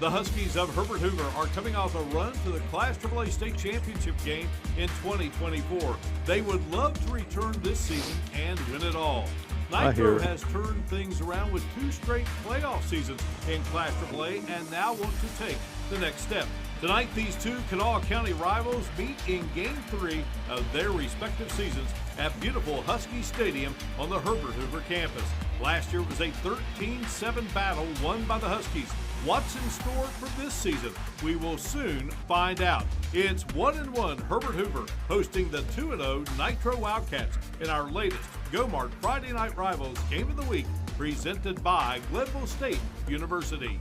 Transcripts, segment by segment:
The Huskies of Herbert Hoover are coming off a run to the Class AAA State Championship game in 2024. They would love to return this season and win it all. Nitro has turned things around with 2 straight playoff seasons in Class AAA and now want to take the next step. Tonight, these 2 Kanawha County rivals meet in Game 3 of their respective seasons at beautiful Husky Stadium on the Herbert Hoover campus. Last year was a 13-7 battle won by the Huskies. What's in store for this season? We will soon find out. It's 1-1 Herbert Hoover hosting the 2-0 Nitro Wildcats in our latest GoMart Friday Night Rivals Game of the Week, presented by Glenville State University.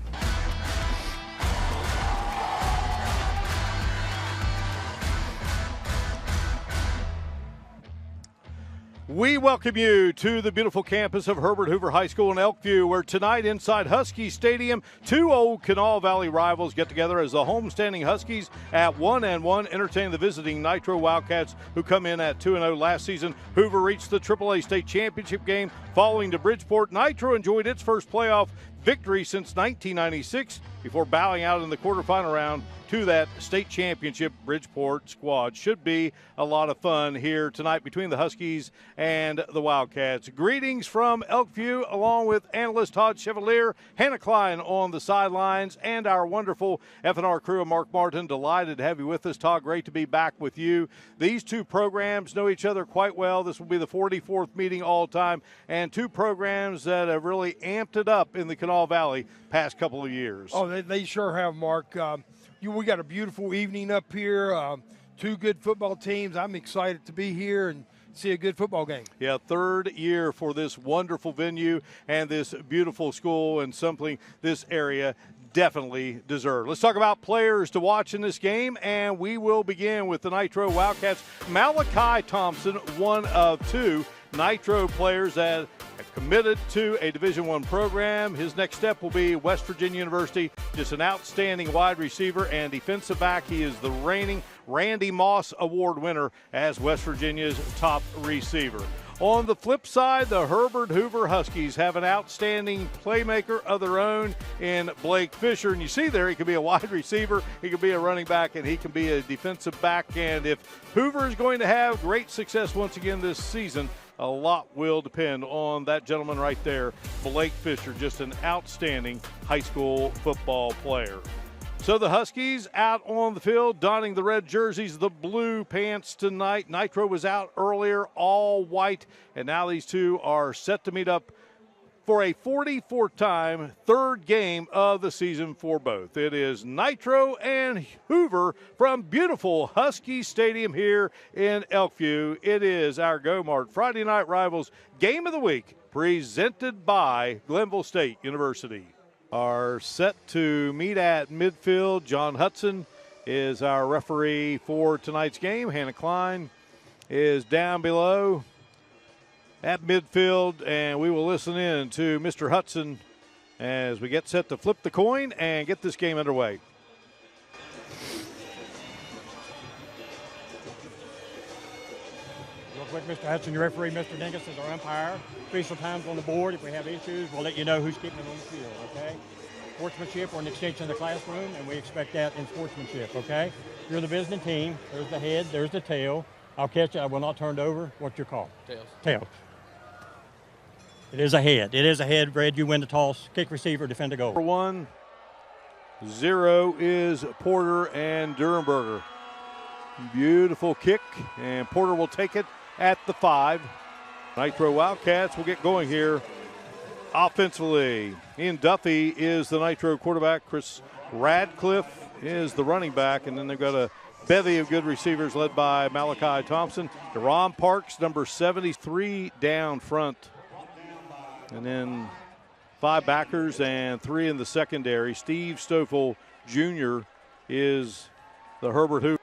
We welcome you to the beautiful campus of Herbert Hoover High School in Elkview, where tonight inside Husky Stadium, 2 old Kanawha Valley rivals get together as the homestanding Huskies at 1-1 entertain the visiting Nitro Wildcats, who come in at 2-0 last season. Hoover reached the AAA State Championship game following to Bridgeport. Nitro enjoyed its first playoff victory since 1996 before bowing out in the quarterfinal round to that state championship Bridgeport squad. Should be a lot of fun here tonight between the Huskies and the Wildcats. Greetings from Elkview, along with analyst Todd Chevalier, Hannah Klein on the sidelines, and our wonderful F&R crew of Mark Martin. Delighted to have you with us, Todd. Great to be back with you. These 2 programs know each other quite well. This will be the 44th meeting all time, and 2 programs that have really amped it up in the Kanawha Valley past couple of years. Oh, they sure have, Mark. We got a beautiful evening up here. 2 good football teams. I'm excited to be here and see a good football game. Yeah, 3rd year for this wonderful venue and this beautiful school, and something this area definitely deserve. Let's talk about players to watch in this game, and we will begin with the Nitro Wildcats. Malachi Thompson, one of 2 Nitro players that have committed to a Division I program. His next step will be West Virginia University. Just an outstanding wide receiver and defensive back. He is the reigning Randy Moss Award winner as West Virginia's top receiver. On the flip side, the Herbert Hoover Huskies have an outstanding playmaker of their own in Blake Fisher. And you see there, he can be a wide receiver, he can be a running back, and he can be a defensive back. And if Hoover is going to have great success once again this season, a lot will depend on that gentleman right there, Blake Fisher, just an outstanding high school football player. So the Huskies out on the field, donning the red jerseys, the blue pants tonight. Nitro was out earlier, all white, and now these 2 are set to meet up for a 44th time, 3rd game of the season for both. It is Nitro and Hoover from beautiful Husky Stadium here in Elkview. It is our GoMart Friday Night Rivals Game of the Week, presented by Glenville State University. Are set to meet at midfield. John Hudson is our referee for tonight's game. Hannah Klein is down below at midfield, and we will listen in to Mr. Hudson as we get set to flip the coin and get this game underway. Real quick, Mr. Hudson, your referee, Mr. Dingus, is our umpire. Official times on the board. If we have issues, we'll let you know who's keeping it on the field, okay? Sportsmanship, we're an extension of the classroom, and we expect that in sportsmanship, okay? You're the visiting team. There's the head, there's the tail. I'll catch it. I will not turn it over. What's your call? Tails. Tails. It is a head. It is a head. Red, you win the toss. Kick receiver, defend a goal. 1-0 is Porter and Durenberger. Beautiful kick, and Porter will take it at the 5. Nitro Wildcats will get going here offensively. Ian Duffy is the Nitro quarterback. Chris Radcliffe is the running back, and then they've got a bevy of good receivers led by Malachi Thompson. Deron Parks, number 73, down front. And then 5 backers and 3 in the secondary. Steve Stoffel Jr. is the Herbert Hoover.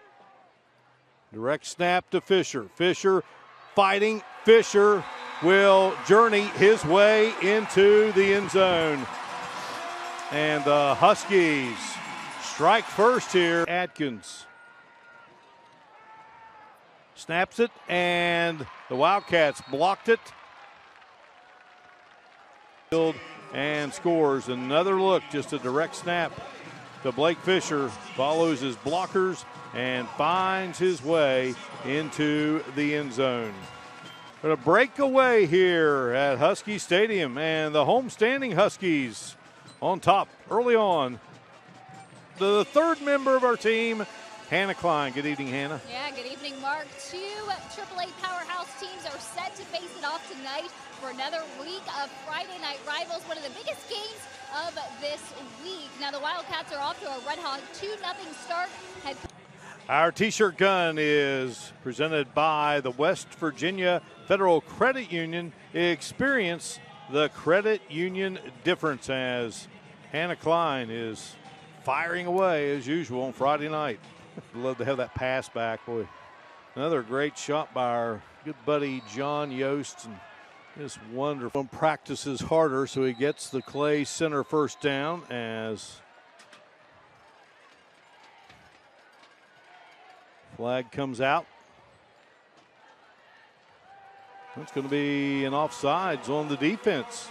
Direct snap to Fisher. Fisher fighting. Fisher will journey his way into the end zone. And the Huskies strike first here. Atkins snaps it, and the Wildcats blocked it. And scores. Another look, just a direct snap to Blake Fisher, follows his blockers, and finds his way into the end zone. But a breakaway here at Husky Stadium, and the homestanding Huskies on top early on. The third member of our team, Hannah Klein. Good evening, Hannah. Yeah, good evening, Mark. Two AAA powerhouse teams are set to face it off tonight for another week of Friday Night Rivals, one of the biggest games of this week. Now, the Wildcats are off to a red-hot 2-0 start. Our T-shirt gun is presented by the West Virginia Federal Credit Union. Experience the credit union difference as Hannah Klein is firing away as usual on Friday night. Love to have that pass back. Boy, another great shot by our good buddy John Yost. And this wonderful practices harder, so he gets the Clay Center first down as flag comes out. It's going to be an offsides on the defense.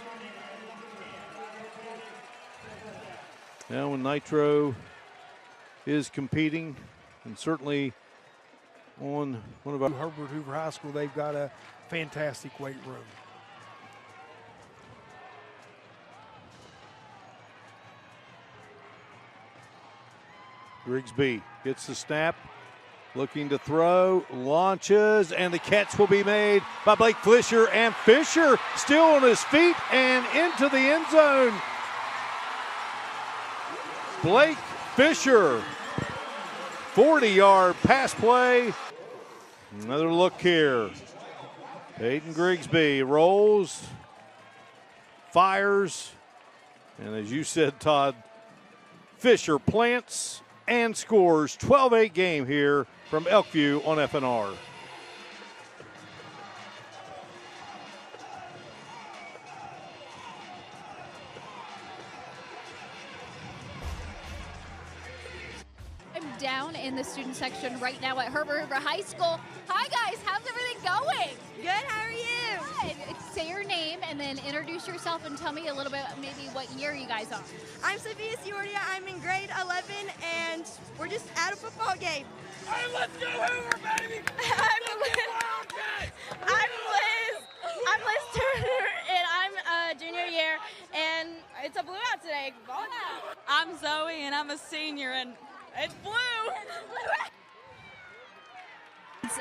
Now when Nitro is competing, and certainly on one of our Herbert Hoover High School, they've got a fantastic weight room. Grigsby gets the snap, looking to throw, launches, and the catch will be made by Blake Fisher, and Fisher still on his feet and into the end zone. Blake Fisher, 40-yard pass play. Another look here. Peyton Grigsby rolls, fires, and as you said, Todd, Fisher plants and scores. 12-8 game here from Elkview on FNR. I'm down in the student section right now at Herbert Hoover High School. Hi guys, how's everything going? Good, how are you? Good. Say your name and then introduce yourself and tell me a little bit maybe what year you guys are. I'm Sophia Ciordia. I'm in grade 11 and we're just at a football game. Hey, let's go Hoover, baby! I'm Liz Turner and I'm a junior year and it's a blue out today. Ball out. I'm Zoe and I'm a senior and it's blue.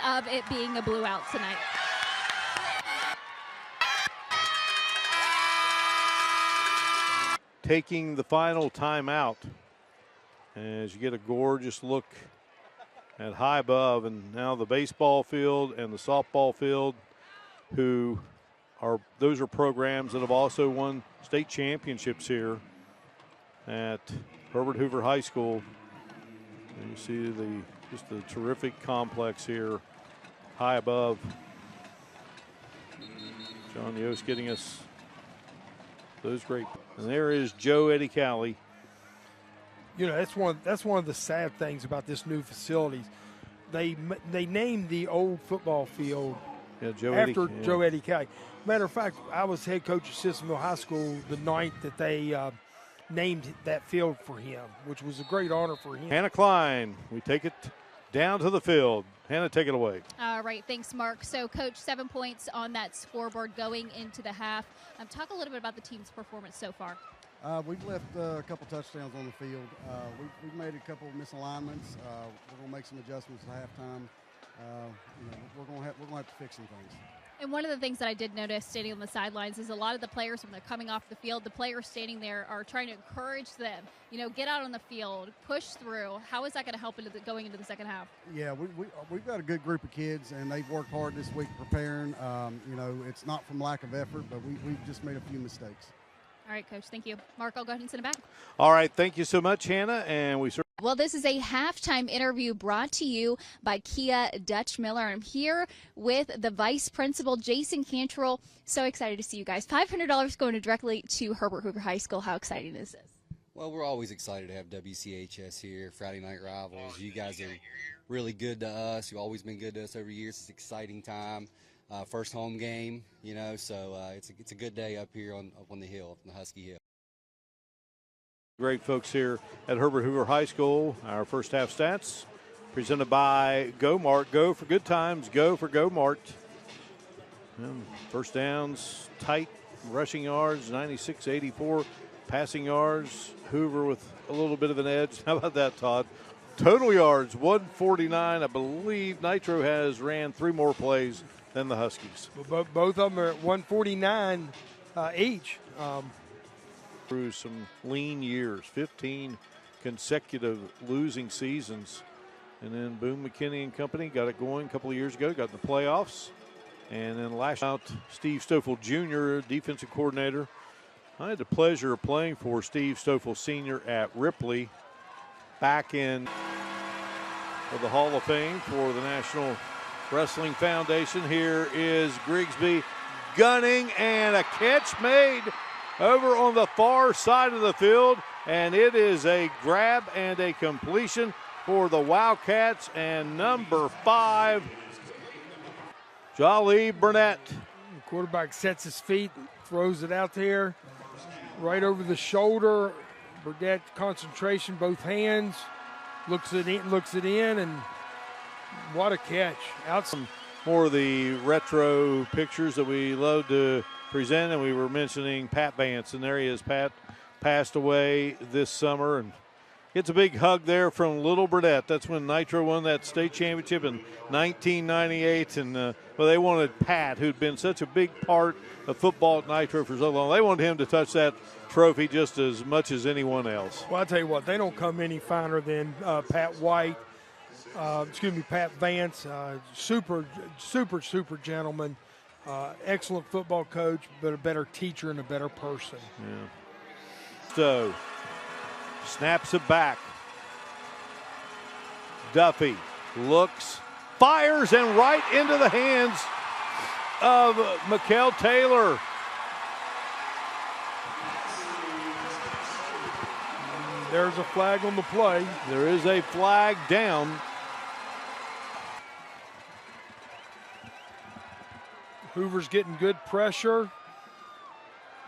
Of it being a blue out tonight. Taking the final timeout as you get a gorgeous look at high above, and now the baseball field and the softball field, those are programs that have also won state championships here at Herbert Hoover High School. And you see just the terrific complex here high above. John Yost getting us those great. And there is Joe Eddie Cowley. You know, that's one of the sad things about this new facility. They named the old football field after Joe Eddie Cowley. Matter of fact, I was head coach at Sissonville High School the night that they named that field for him, which was a great honor for him. Hannah Klein, we take it down to the field. Hannah, take it away. All right, thanks, Mark. So, Coach, 7 points on that scoreboard going into the half. Talk a little bit about the team's performance so far. We've left a couple touchdowns on the field. We've made a couple of misalignments. We're going to make some adjustments at halftime. We're going to have to fix some things. And one of the things that I did notice standing on the sidelines is a lot of the players, when they're coming off the field, the players standing there are trying to encourage them, get out on the field, push through. How is that going to help going into the second half? Yeah, we've got a good group of kids, and they've worked hard this week preparing. It's not from lack of effort, but we've just made a few mistakes. All right, Coach, thank you. Mark, I'll go ahead and send it back. All right, thank you so much, Hannah, and we certainly. Well, this is a halftime interview brought to you by Kia Dutch Miller. I'm here with the Vice Principal, Jason Cantrell. So excited to see you guys. $500 going directly to Herbert Hoover High School. How exciting is this? Well, we're always excited to have WCHS here, Friday Night Rivals. You guys are really good to us. You've always been good to us over years. It's an exciting time. First home game, so it's a good day up here on the hill, on the Husky Hill. Great folks here at Herbert Hoover High School. Our first half stats presented by Go Mart. Go for good times. Go for Go Mart. And first downs tight. Rushing yards 96-84. Passing yards Hoover with a little bit of an edge. How about that, Todd? Total yards 149. I believe Nitro has ran 3 more plays than the Huskies. Well, both of them are at 149 each. Through some lean years, 15 consecutive losing seasons. And then Boone McKinney and company got it going a couple of years ago, got in the playoffs. And then last out, Steve Stoffel Jr., defensive coordinator. I had the pleasure of playing for Steve Stoffel Sr. at Ripley back in for the Hall of Fame for the National Wrestling Foundation. Here is Grigsby gunning, and a catch made over on the far side of the field, and it is a grab and a completion for the Wildcats, and number 5, Jolly Burnett. The quarterback sets his feet, throws it out there, right over the shoulder. Burnett concentration, both hands, looks it in, and what a catch. Out some more of the retro pictures that we love to present, and we were mentioning Pat Vance, and there he is. Pat passed away this summer, and gets a big hug there from Little Burnett. That's when Nitro won that state championship in 1998, and well, they wanted Pat, who'd been such a big part of football at Nitro for so long. They wanted him to touch that trophy just as much as anyone else. Well, I'll tell you what, they don't come any finer than Pat Vance, super gentleman, excellent football coach, but a better teacher and a better person. Yeah. So, snaps it back. Duffy looks, fires, and right into the hands of Mikel Taylor. There's a flag on the play. There is a flag down. Hoover's getting good pressure.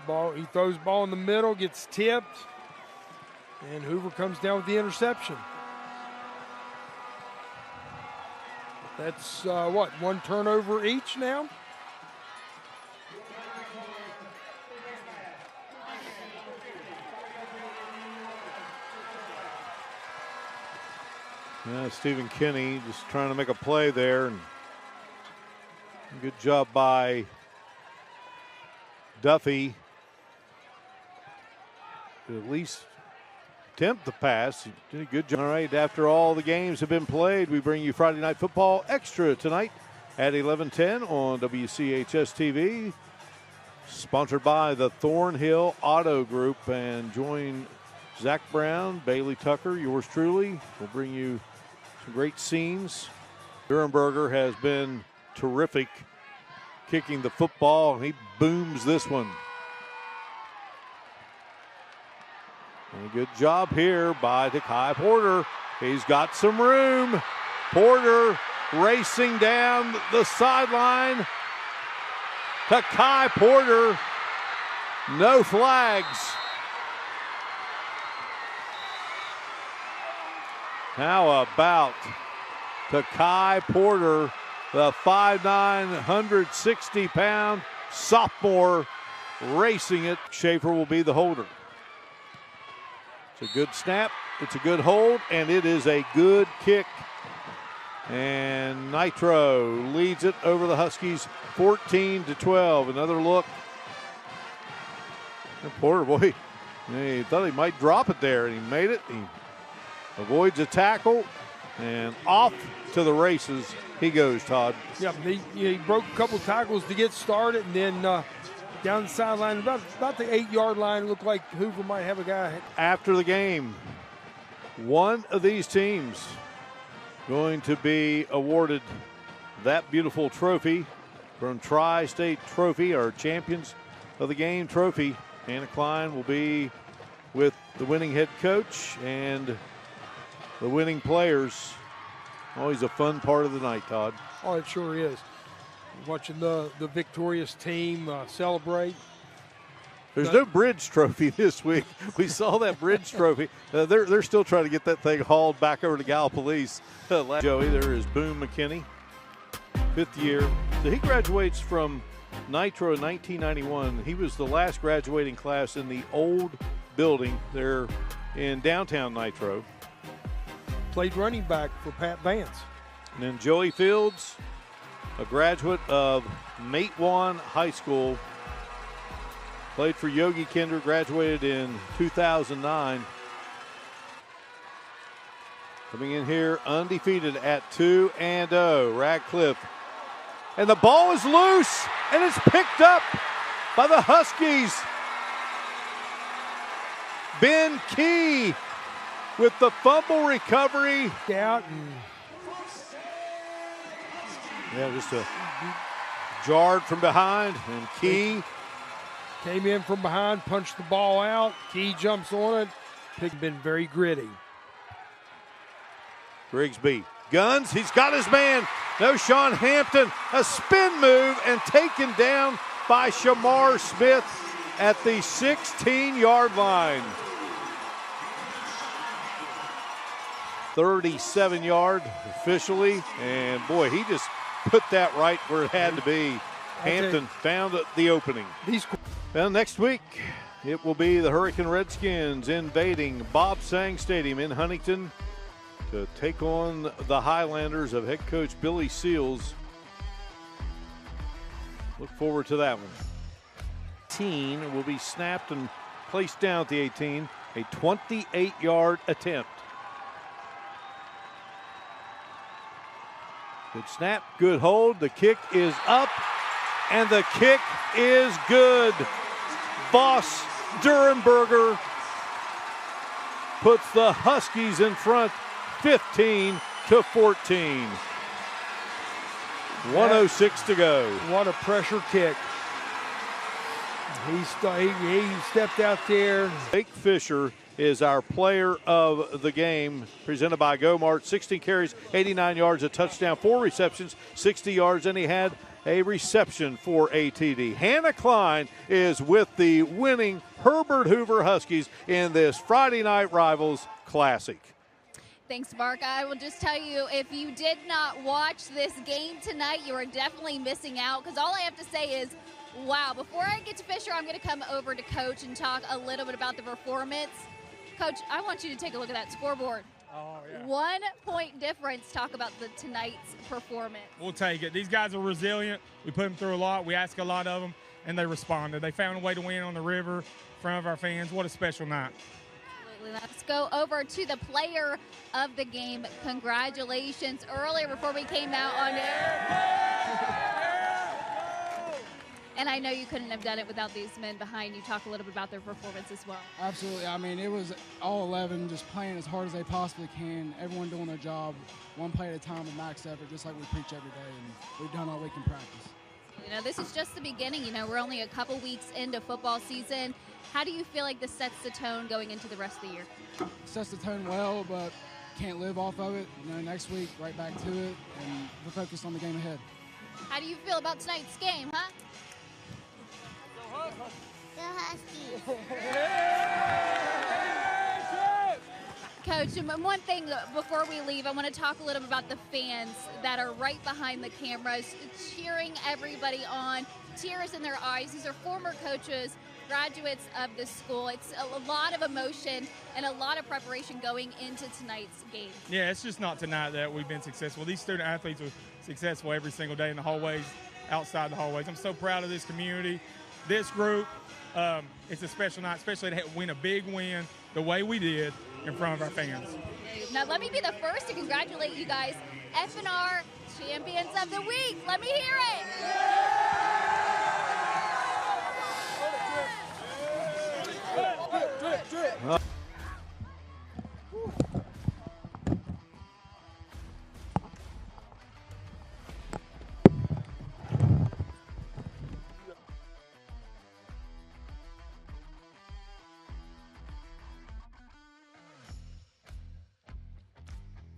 He throws the ball in the middle, gets tipped, and Hoover comes down with the interception. That's, one turnover each now? Yeah, Stephen Kinney just trying to make a play there. And good job by Duffy to at least attempt the pass. He did a good job. All right, after all the games have been played, we bring you Friday Night Football Extra tonight at 11:10 on WCHS TV. Sponsored by the Thornhill Auto Group. And join Zach Brown, Bailey Tucker, yours truly. We'll bring you some great scenes. Durenberger has been terrific kicking the football, and he booms this one. And a good job here by Takai Porter. He's got some room. Porter racing down the sideline. Takai Porter, no flags. How about Takai Porter, the 5'9", 160-pound sophomore, racing it. Schaefer will be the holder. It's a good snap, it's a good hold, and it is a good kick. And Nitro leads it over the Huskies 14-12. Another look. And Porter, boy, he thought he might drop it there, and he made it. He avoids a tackle, and off to the races he goes, Todd. Yeah, he broke a couple tackles to get started, and then down the sideline, about the 8-yard line, it looked like Hoover might have a guy. After the game, one of these teams going to be awarded that beautiful trophy from Tri-State Trophy, our champions of the game trophy. Anna Klein will be with the winning head coach and the winning players. Always a fun part of the night, Todd. Oh, it sure is. Watching the victorious team celebrate. There's no bridge trophy this week. We saw that bridge trophy. They're still trying to get that thing hauled back over to Gallipolis. Joey, there is Boone McKinney, 5th year. So he graduates from Nitro in 1991. He was the last graduating class in the old building there in downtown Nitro. Played running back for Pat Vance. And then Joey Fields, a graduate of Matewan High School. Played for Yogi Kinder, graduated in 2009. Coming in here undefeated at 2-0, Radcliffe. And the ball is loose, and it's picked up by the Huskies. Ben Key with the fumble recovery. Out and just a jarred from behind, and Key came in from behind, punched the ball out. Key jumps on it. Pick been very gritty. Grigsby guns. He's got his man. No, Sean Hampton. A spin move and taken down by Shamar Smith at the 16-yard line. 37-yard officially. And, boy, he just put that right where it had to be. Hampton found the opening. Well, next week, it will be the Hurricane Redskins invading Bob Sang Stadium in Huntington to take on the Highlanders of head coach Billy Seals. Look forward to that one. 18 will be snapped and placed down at the 18. A 28-yard attempt. Good snap, good hold. The kick is up, and the kick is good. Voss Durenberger puts the Huskies in front 15-14. 1:06 to go. What a pressure kick. He stepped out there. Jake Fisher is our player of the game, presented by GoMart. 16 carries, 89 yards, a touchdown, 4 receptions, 60 yards, and he had a reception for ATD. Hannah Klein is with the winning Herbert Hoover Huskies in this Friday Night Rivals Classic. Thanks, Mark. I will just tell you, if you did not watch this game tonight, you are definitely missing out, because all I have to say is, wow. Before I get to Fisher, I'm going to come over to Coach and talk a little bit about the performance. Coach, I want you to take a look at that scoreboard. Oh, yeah. 1 point difference. Talk about tonight's performance. We'll take it. These guys are resilient. We put them through a lot. We ask a lot of them, and they responded. They found a way to win on the river in front of our fans. What a special night. Absolutely. Let's go over to the player of the game. Congratulations. Earlier, before we came out on air. And I know you couldn't have done it without these men behind you. Talk a little bit about their performance as well. Absolutely. I mean, it was all 11 just playing as hard as they possibly can. Everyone doing their job, one play at a time with max effort, just like we preach every day. And we've done all we can practice. You know, this is just the beginning. You know, we're only a couple weeks into football season. How do you feel like this sets the tone going into the rest of the year? Sets the tone well, but can't live off of it. You know, next week, right back to it, and we're focused on the game ahead. How do you feel about tonight's game, huh? The Huskies. Coach, one thing before we leave, I want to talk a little bit about the fans that are right behind the cameras, cheering everybody on, tears in their eyes. These are former coaches, graduates of the school. It's a lot of emotion and a lot of preparation going into tonight's game. Yeah, it's just not tonight that we've been successful. These student athletes are successful every single day in the hallways, outside the hallways. I'm so proud of this community. This group, it's a special night, especially to win a big win the way we did in front of our fans. Now, let me be the first to congratulate you guys, FNR Champions of the Week. Let me hear it.